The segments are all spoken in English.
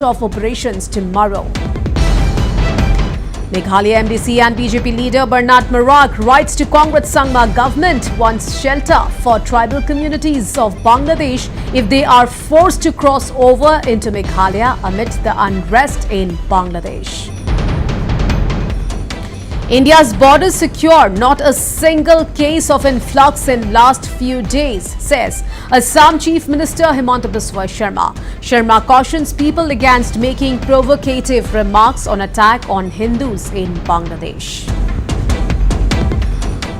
of operations tomorrow. Meghalaya MDC and BJP leader Bernard Marak writes to Congress Sangma government wants shelter for tribal communities of Bangladesh if they are forced to cross over into Meghalaya amid the unrest in Bangladesh. India's borders secure, not a single case of influx in last few days, says Assam Chief Minister Himanta Biswa Sharma. Sharma cautions people against making provocative remarks on attack on Hindus in Bangladesh.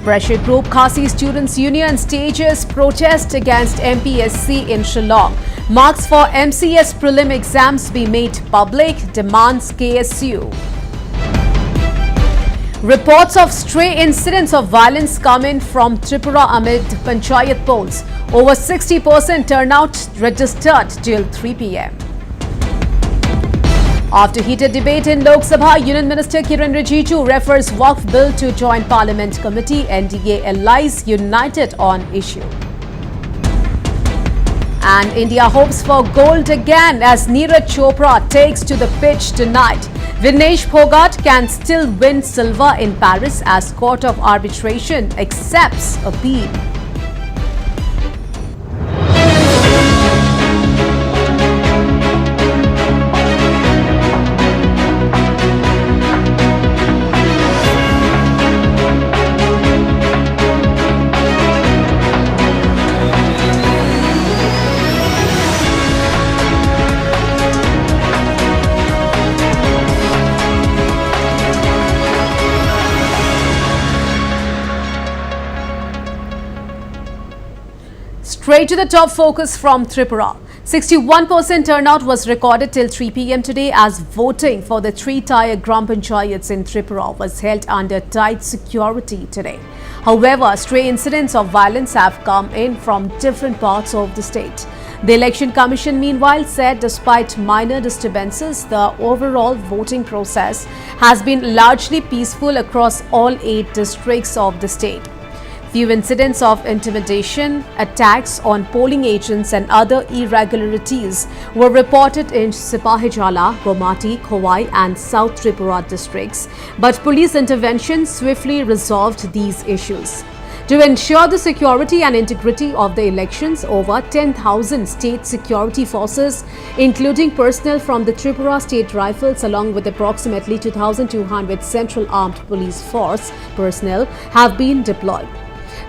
Pressure group Khasi Students Union stages protest against MPSC in Shillong. Marks for MCS prelim exams be made public, demands KSU. Reports of stray incidents of violence come in from Tripura amid Panchayat polls. Over 60% turnout registered till 3 p.m. After heated debate in Lok Sabha, Union Minister Kiren Rijiju refers Waqf Bill to Joint Parliament Committee. NDA allies united on issue. And India hopes for gold again as Neeraj Chopra takes to the pitch tonight. Vinesh Phogat can still win silver in Paris as Court of Arbitration accepts appeal. Straight to the top focus from Tripura. 61% turnout was recorded till 3 p.m. today as voting for the three-tier Gram Panchayats in Tripura was held under tight security today. However, stray incidents of violence have come in from different parts of the state. The Election Commission meanwhile said despite minor disturbances, the overall voting process has been largely peaceful across all 8 districts of the state. Few incidents of intimidation, attacks on polling agents and other irregularities were reported in Sipahijala, Gomati, Khowai and South Tripura districts, but police intervention swiftly resolved these issues. To ensure the security and integrity of the elections, over 10,000 state security forces, including personnel from the Tripura State Rifles along with approximately 2,200 Central Armed Police Force personnel have been deployed.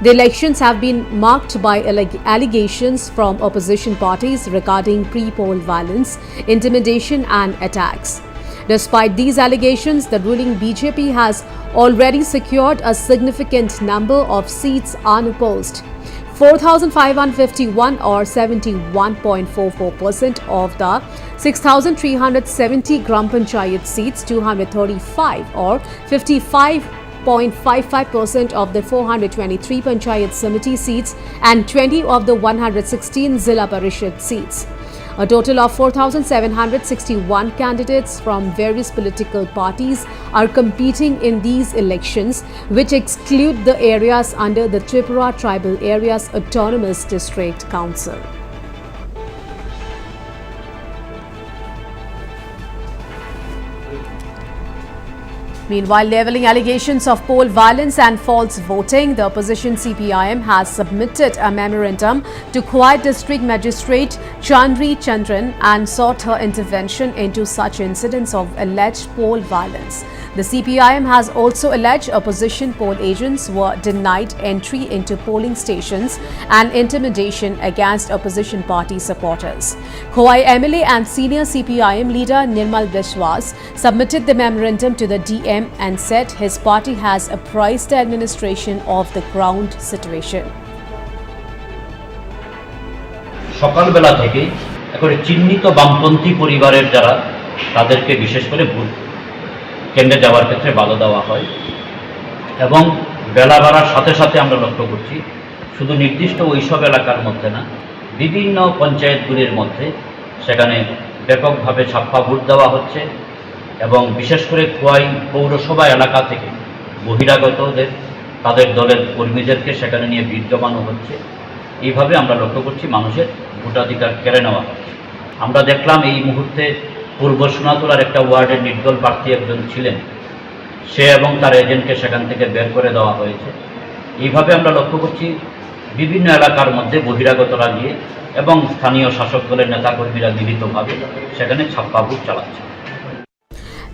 The elections have been marked by allegations from opposition parties regarding pre-poll violence, intimidation and attacks. Despite these allegations, the ruling BJP has already secured a significant number of seats unopposed. 4,551 or 71.44% of the 6,370 Gram Panchayat seats, 235 or 55.55% of the 423 Panchayat Samiti seats and 20 of the 116 Zilla Parishad seats. A total of 4,761 candidates from various political parties are competing in these elections, which exclude the areas under the Tripura Tribal Areas Autonomous District Council. Meanwhile, levelling allegations of poll violence and false voting, the opposition CPIM has submitted a memorandum to Khowai District Magistrate Chandri Chandran and sought her intervention into such incidents of alleged poll violence. The CPIM has also alleged opposition poll agents were denied entry into polling stations and intimidation against opposition party supporters. Khowai MLA and senior CPIM leader Nirmal Biswas submitted the memorandum to the DM and said his party has apprised the administration of the ground situation. সকালবেলা থেকে একবারে চিহ্নিত বামপন্থী পরিবারের যারা তাদেরকে বিশেষ করে ভোট কেন্দ্রে যাওয়ার ক্ষেত্রে বাধা দেওয়া হয় এবং বেলা বাড়ার সাথে সাথে আমরা লক্ষ্য করছি শুধু নির্দিষ্ট ওইসব এলাকার মধ্যে না বিভিন্ন পঞ্চায়েতগুলির মধ্যে সেখানে ব্যাপকভাবে ছাপ্পা ভোট দেওয়া হচ্ছে এবং বিশেষ করে খোয়াই পৌরসভা এলাকা থেকে বহিরাগতদের তাদের দলের কর্মীদেরকে সেখানে নিয়ে ভিড় জমানো হচ্ছে। এইভাবে আমরা লক্ষ্য করছি মানুষের ভোটাধিকার কেড়ে নেওয়া হচ্ছে। আমরা দেখলাম এই মুহূর্তে পূর্ব সোনাতলার একটা ওয়ার্ডের নির্দল প্রার্থী একজন ছিলেন, সে এবং তার এজেন্টকে সেখান থেকে বের করে দেওয়া হয়েছে। এইভাবে আমরা লক্ষ্য করছি বিভিন্ন এলাকার মধ্যে বহিরাগতরা গিয়ে এবং স্থানীয় শাসক দলের নেতাকর্মীরা মিলিতভাবে সেখানে ছাপ্পা ভোট চালাচ্ছে।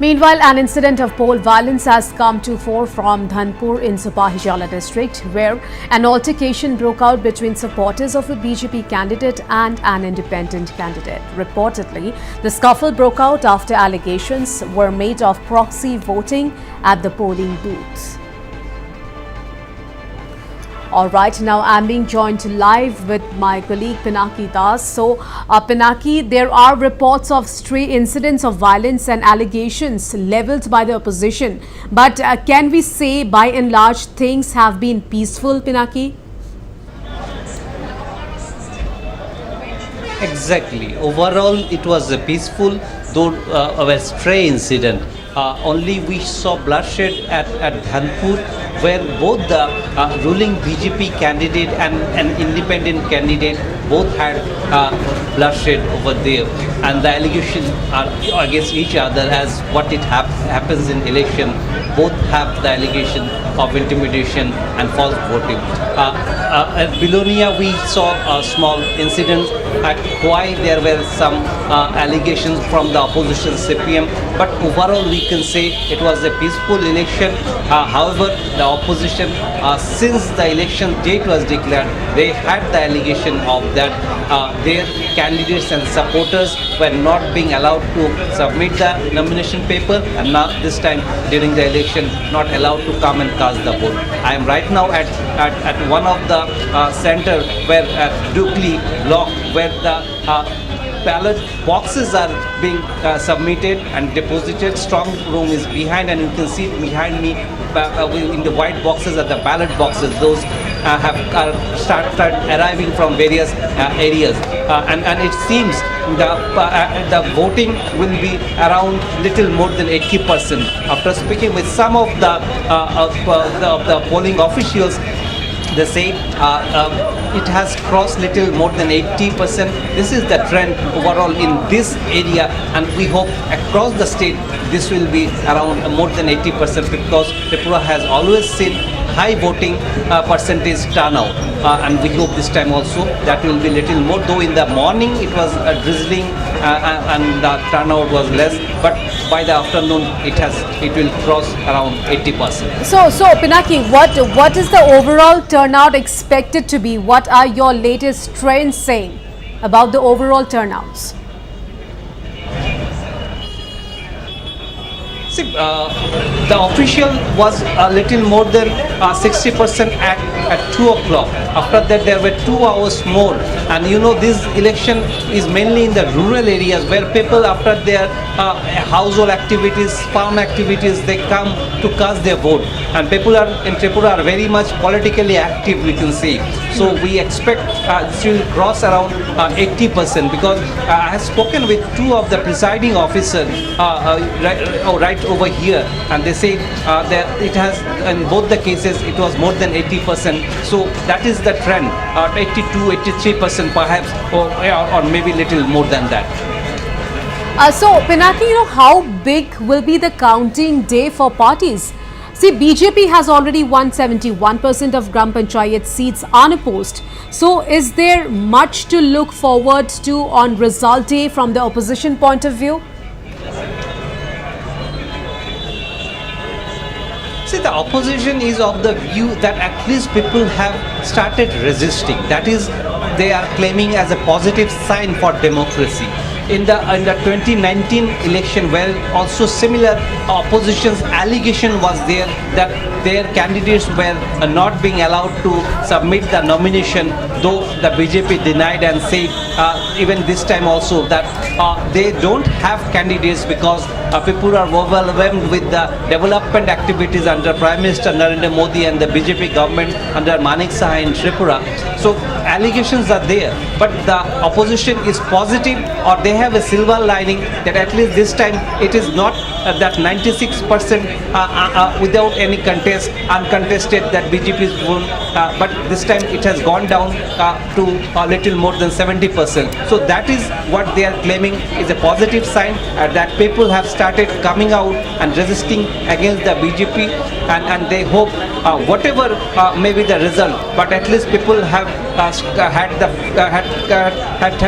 Meanwhile, an incident of poll violence has come to fore from Dhanpur in Sipahijala district, where an altercation broke out between supporters of a BJP candidate and an independent candidate. Reportedly, the scuffle broke out after allegations were made of proxy voting at the polling booths. All right, now I'm being joined live with my colleague Pinaki Das. So, Pinaki, there are reports of stray incidents of violence and allegations levelled by the opposition. But can we say by and large things have been peaceful, Pinaki? Exactly. Overall, it was a peaceful, though a stray incident. Only we saw bloodshed at Dhanpur, where both the ruling BJP candidate and an independent candidate both had bloodshed over there, and the allegations are against each other, as what it happens in election. Both have the allegation of intimidation and false voting. At Bilonia, we saw a small incident. At Khwai, there were some allegations from the opposition CPM, but overall we can say it was a peaceful election. However, the opposition, since the election date was declared, they had the allegation of that their candidates and supporters were not being allowed to submit the nomination paper, and now this time during the election not allowed to come and cast the vote. I am right now at one of the center where at Dukli block, where the ballot boxes are being submitted and deposited. Strong room is behind, and you can see behind me in the white boxes are the ballot boxes. Those have started arriving from various areas, and it seems the voting will be around little more than 80%. After speaking with some of the polling officials, they say it has crossed little more than 80%. This is the trend overall in this area, and we hope across the state this will be around more than 80%, because Tripura has always seen high voting percentage turnout, and we hope this time also that will be little more, though in the morning it was drizzling and the turnout was less, but by the afternoon it will cross around 80%. So Pinaki, what is the overall turnout expected to be? What are your latest trends saying about the overall turnouts? See, the official was a little more than 60% at 2 o'clock. After that, there were 2 hours more. And you know, this election is mainly in the rural areas, where people, after their household activities, farm activities, they come to cast their vote. And people in Tripura are very much politically active, we can say. So we expect this will cross around 80%, because I have spoken with two of the presiding officers right over here, and they say that it has, in both the cases, it was more than 80%. So that is the trend, 82-83% perhaps, or maybe little more than that. So Pinaki, how big will be the counting day for parties? See, BJP has already won 71% of Gram Panchayat seats unopposed. So is there much to look forward to on result day from the opposition point of view? See, the opposition is of the view that at least people have started resisting. That is, they are claiming as a positive sign for democracy. In the 2019 election, where also similar opposition's allegation was there that their candidates were not being allowed to submit the nomination, though the BJP denied and said even this time also that they don't have candidates because people are overwhelmed with the development activities under Prime Minister Narendra Modi and the BJP government under Manik Saha in Tripura. So allegations are there, but the opposition is positive, or they have a silver lining that at least this time it is not that 96% without any contest, uncontested, that BJP is won, but this time it has gone down to a little more than 70%. So that is what they are claiming is a positive sign that people have started coming out and resisting against the BJP, and they hope whatever may be the result, but at least people have had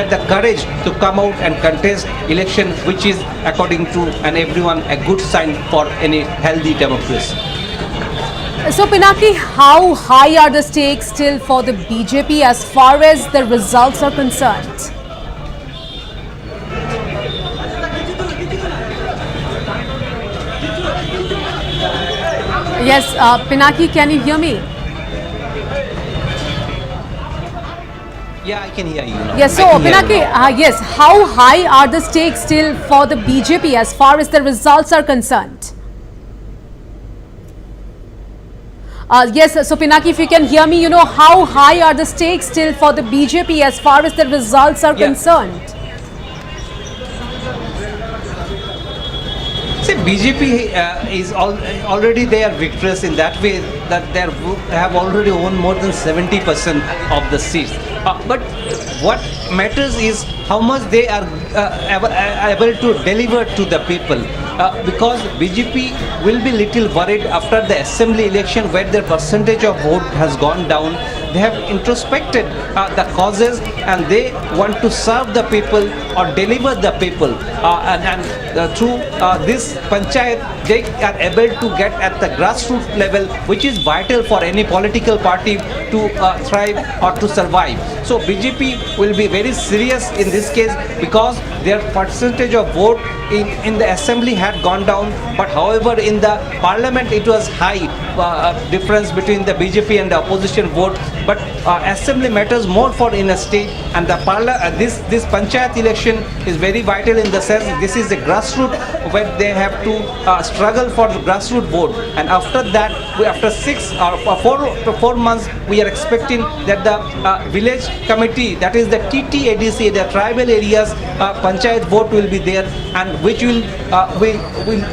the courage to come out and contest election, which is according to and everyone a good sign for any healthy democracy. So Pinaki, how high are the stakes still for the BJP as far as the results are concerned? Yes, Pinaki, can you hear me? Yeah, I can hear you now. Yes, so I can hear you Pinaki, now. yes, how high are the stakes still for the BJP as far as the results are concerned? Yes, so Pinaki, if you can hear me, how high are the stakes still for the BJP as far as the results are Yeah. concerned? See, BJP is already they are victorious in that way that they have already won more than 70% of the seats. But what matters is how much they are able to deliver to the people. Because BJP will be little worried after the assembly election where their percentage of vote has gone down. They have introspected the causes and they want to serve the people or deliver the people. Through this panchayat, they are able to get at the grassroots level, which is vital for any political party to thrive or to survive. So BJP will be very serious in this case because their percentage of vote in the assembly had gone down, but however in the parliament it was high difference between the BJP and the opposition vote. But assembly matters more for in a state, and the this panchayat election is very vital in the sense this is a grassroots where they have to struggle for the grassroots vote. And after that, after 6 or 4 months, we are expecting that the village committee, that is the TTADC, the tribal areas panchayat vote will be there, and which will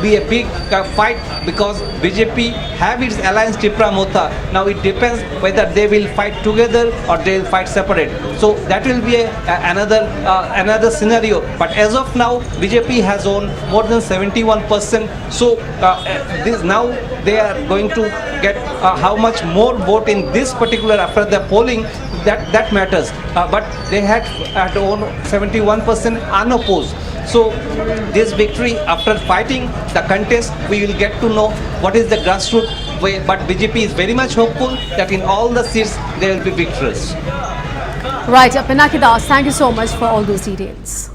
be a big fight because BJP have its alliance Tripura Motha. Now it depends whether they will fight together or they will fight separate. So that will be another scenario. But as of now, BJP has won more than 71%. So this now they are going to get how much more vote in this particular after the polling. That matters. But they had won 71% unopposed. So this victory, after fighting the contest, we will get to know what is the grassroots way. But BJP is very much hopeful that in all the seats they will be victorious. Right, Pinaki Das, thank you so much for all those details.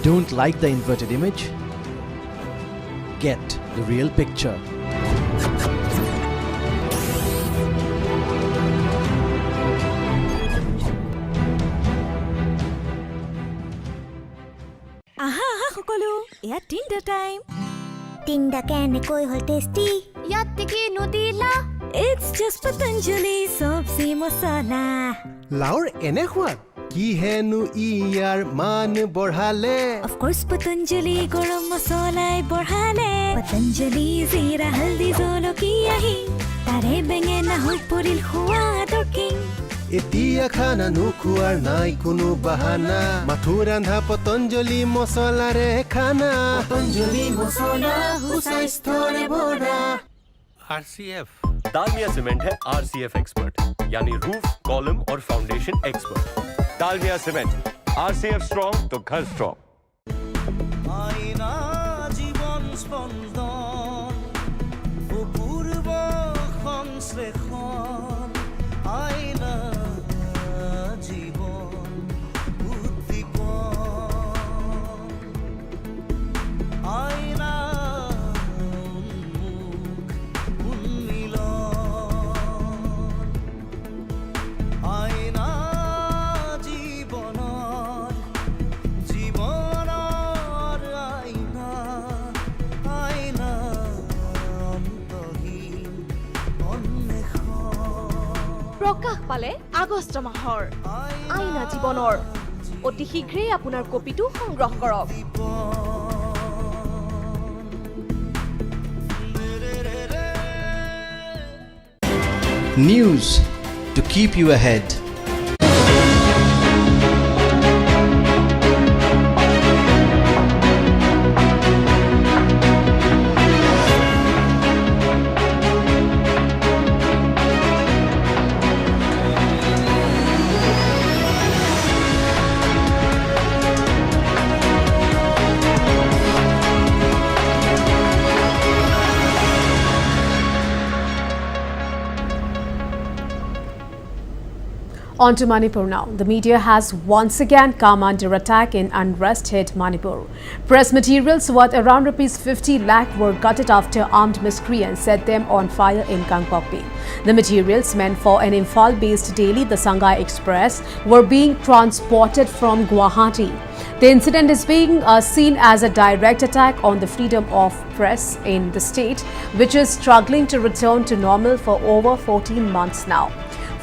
Don't like the inverted image? Get the real picture. আহা সকলো এয়া তিনটা time তিনটা কেনেকৈ হ'ল tasty ইয়াতে কি নদিলা it's just Patanjali সবজি মছলা লাউৰ এনে সোৱাদ কি হেনো ইয়াৰ মান বঢ়ালে অফ কোৰ্স পতঞ্জলি গৰম মছলাই বঢ়ালে পতঞ্জলি জিৰা হলদি জলকীয়া তাৰে বেঙেনা হৈ পৰিল সোৱাদৰ কিং এতিয়া খানা নোখোৱাৰ নাই কোনো বাহানা মাথো ৰান্ধা পতঞ্জলি মছলাৰে খানা পতঞ্জলি মছলা সুস্বাস্থ্যৰে ভৰা RCF डालमिया सीमेंट है RCF एक्सपर्ट यानी रूफ कॉलम और foundation expert Dalmia cement RCF strong तो घर स्ट्रॉन्ग आईना जीवन स्पंदन প্ৰকাশ পালে আগষ্ট মাহৰ আইনা জীৱনৰ অতি শীঘ্ৰেই আপোনাৰ কপিটো সংগ্ৰহ কৰক News to keep you ahead. On to Manipur now. The media has once again come under attack in unrest-hit Manipur. Press materials worth around Rs 50 lakh were gutted after armed miscreants set them on fire in Kangpokpi. The materials meant for an Imphal-based daily, the Sangay Express, were being transported from Guwahati. The incident is being seen as a direct attack on the freedom of press in the state, which is struggling to return to normal for over 14 months now.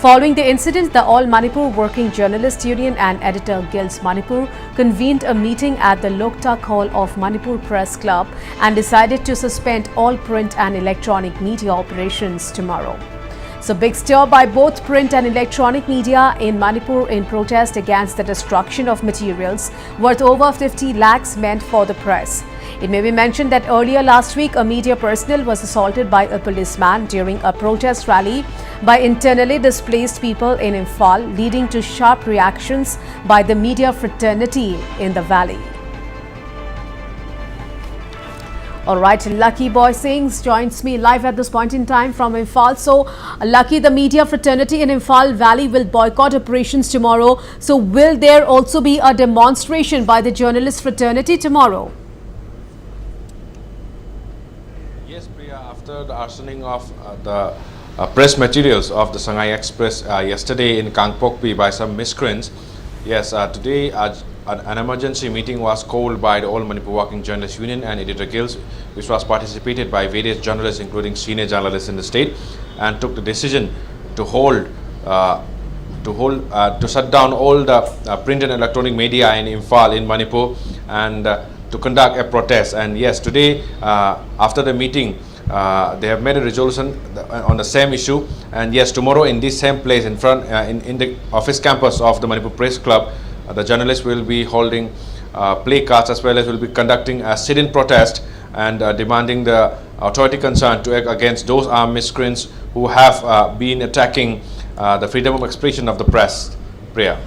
Following the incident, the All Manipur Working Journalist Union and Editor Guilds Manipur convened a meeting at the Loktak Hall of Manipur Press Club and decided to suspend all print and electronic media operations tomorrow. So, big stir by both print and electronic media in Manipur in protest against the destruction of materials worth over 50 lakhs meant for the press. It may be mentioned that earlier last week, a media personnel was assaulted by a policeman during a protest rally by internally displaced people in Imphal, leading to sharp reactions by the media fraternity in the valley. All right, Lucky Boy Singhs joins me live at this point in time from Imphal. So, Lucky, the media fraternity in Imphal Valley will boycott operations tomorrow. So, will there also be a demonstration by the journalist fraternity tomorrow? Yes, Priya, after the arsoning of the press materials of the Sangay Express yesterday in Kangpokpi by some miscreants, yes, today an emergency meeting was called by the All Manipur Working Journalists Union and Editor Guilds, which was participated by various journalists, including senior journalists in the state, and took the decision to shut down all the print and electronic media in Imphal in Manipur and to conduct a protest. And yes, today after the meeting, they have made a resolution on the same issue, and yes, tomorrow in this same place in front in the office campus of the Manipur Press Club, the journalists will be holding placards as well as will be conducting a sit-in protest and demanding the authority concerned to act against those armed miscreants who have been attacking the freedom of expression of the press. Priya.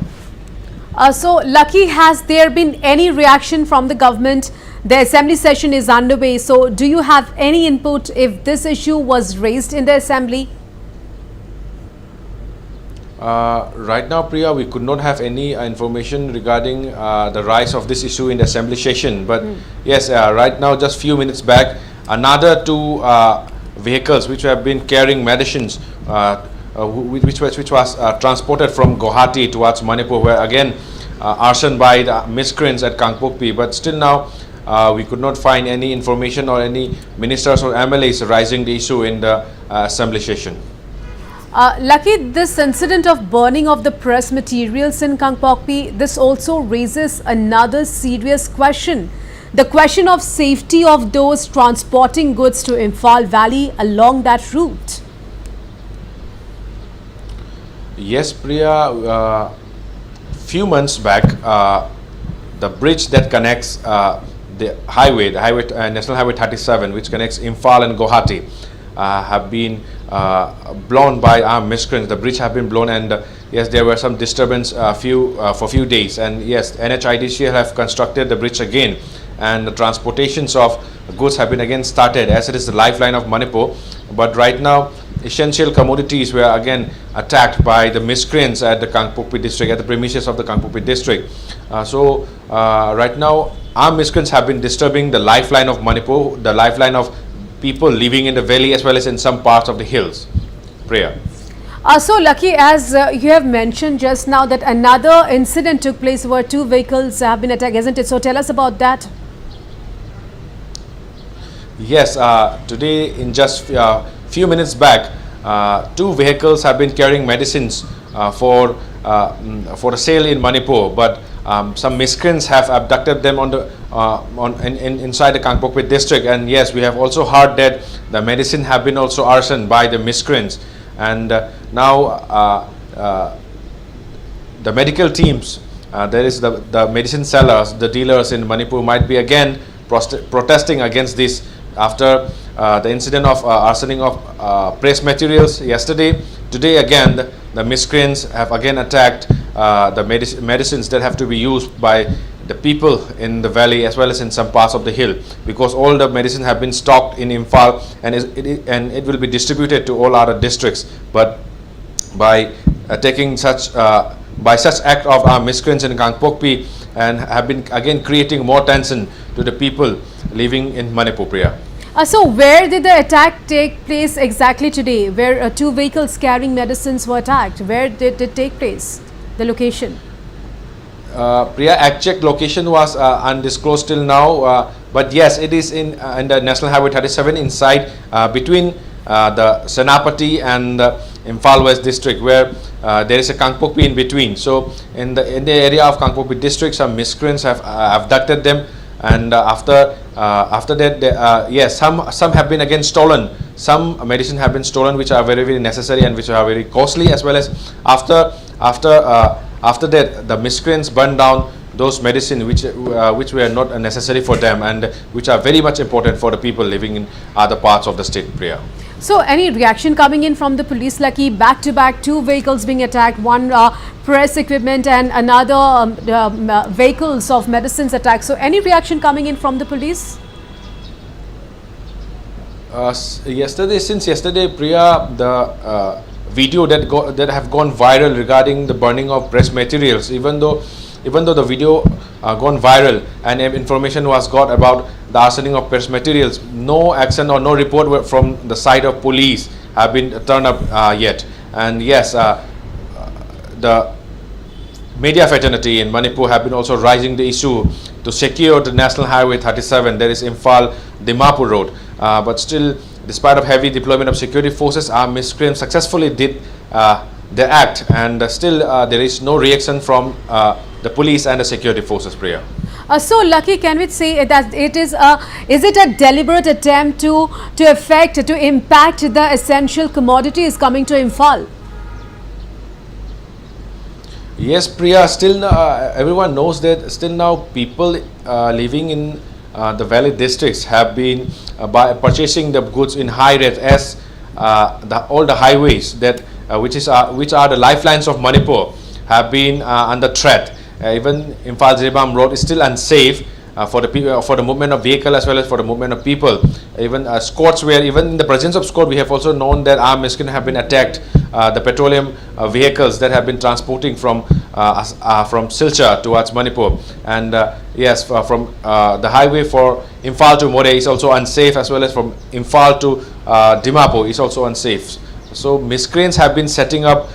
So, Lucky, has there been any reaction from the government? The assembly session is underway. So, do you have any input if this issue was raised in the assembly? Right now, Priya, we could not have any information regarding the rise of this issue in the assembly session. But yes, right now, just few minutes back, another two vehicles which have been carrying medicines, which was transported from Guwahati towards Manipur, were again arsoned by the miscreants at Kangpokpi. But still now, we could not find any information or any ministers or MLAs raising the issue in the assembly session. Lucky, this incident of burning of the press materials in Kangpokpi, this also raises another serious question. The question of safety of those transporting goods to Imphal Valley along that route. Yes, Priya, few months back, the bridge that connects the National Highway 37, which connects Imphal and Guwahati, have been blown by armed miscreants. The bridge have been blown, and yes, there were some disturbance for few days. And yes, NHIDCL have constructed the bridge again, and the transportations of goods have been again started, as it is the lifeline of Manipur. But right now, essential commodities were again attacked by the miscreants at the Kangpokpi district, at the premises of the Kangpokpi district. So right now, armed miscreants have been disturbing the lifeline of Manipur, the lifeline of people living in the valley as well as in some parts of the hills. Priya. So, Lucky, as you have mentioned just now that another incident took place where two vehicles have been attacked, isn't it? So, tell us about that. Yes, today in just few minutes back, 2 vehicles have been carrying medicines for a sale in Manipur, but some miscreants have abducted them inside the Kangpokpi district. And yes, we have also heard that the medicine have been also arsoned by the miscreants. And now the medical teams, there is the medicine sellers, the dealers in Manipur might be again protesting against this after the incident of arsoning of press materials yesterday. Today again, the miscreants have again attacked the medicines that have to be used by the people in the valley as well as in some parts of the hill, because all the medicine have been stocked in Imphal and it will be distributed to all other districts. But by taking such act of our miscreants in Kangpokpi, and have been again creating more tension to the people living in Manipur, Priya. So where did the attack take place exactly today? Where 2 vehicles carrying medicines were attacked? Where did it take place? The location? Priya, exact location was undisclosed till now, but yes, it is in the National Highway 37 inside between the Senapati and Imphal West district, where there is a Kangpokpi in between. So in the area of Kangpokpi district, some miscreants have abducted them, and after that, yes, some have been again stolen. Some medicine have been stolen, which are very, very necessary and which are very costly, as well as after that, the miscreants burned down those medicine which were not necessary for them and which are very much important for the people living in other parts of the state, Priya. So any reaction coming in from the police, Lucky? Back to back 2 vehicles being attacked, one press equipment and another vehicles of medicines attacked. So any reaction coming in from the police? Since yesterday, Priya, the video that have gone viral regarding the burning of press materials, even though the video gone viral and information was got about the arsoning of press materials, no action or no report from the side of police have been turned up yet. And yes, the media fraternity in Manipur have been also raising the issue to secure the National Highway 37, that is Imphal Dimapur Road. But still, despite of heavy deployment of security forces, our miscreants successfully did their act, and still there is no reaction from the police and the security forces, Priya. So Lucky, can we say that it is it a deliberate attempt to impact the essential commodities coming to Imphal? Yes, Priya, still everyone knows that still now people living in the valley districts have been by purchasing the goods in high rate, as all the highways that which are the lifelines of Manipur have been under threat. Even Imphal Jiribam Road is still unsafe for the people, for the movement of vehicle as well as for the movement of people. Even squads, where even in the presence of squad, we have also known that armed miscreants have been attacked. The petroleum vehicles that have been transporting from Silchar towards Manipur, and yes, from the highway for Imphal to More is also unsafe, as well as from Imphal to Dimapur is also unsafe. So miscreants have been setting up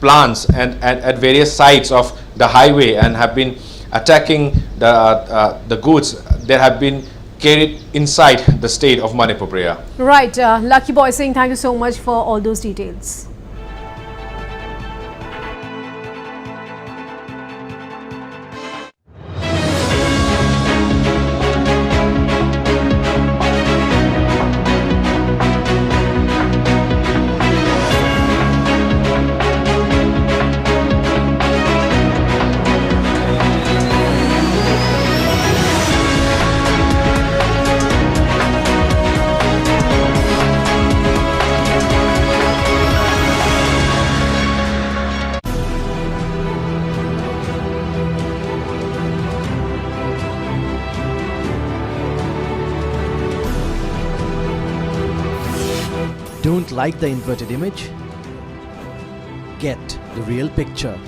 plants and at various sites of the highway and have been attacking the goods that have been carried inside the state of Manipur, Priya. Right, Lucky Boy saying thank you so much for all those details. Don't like the inverted image? Get the real picture.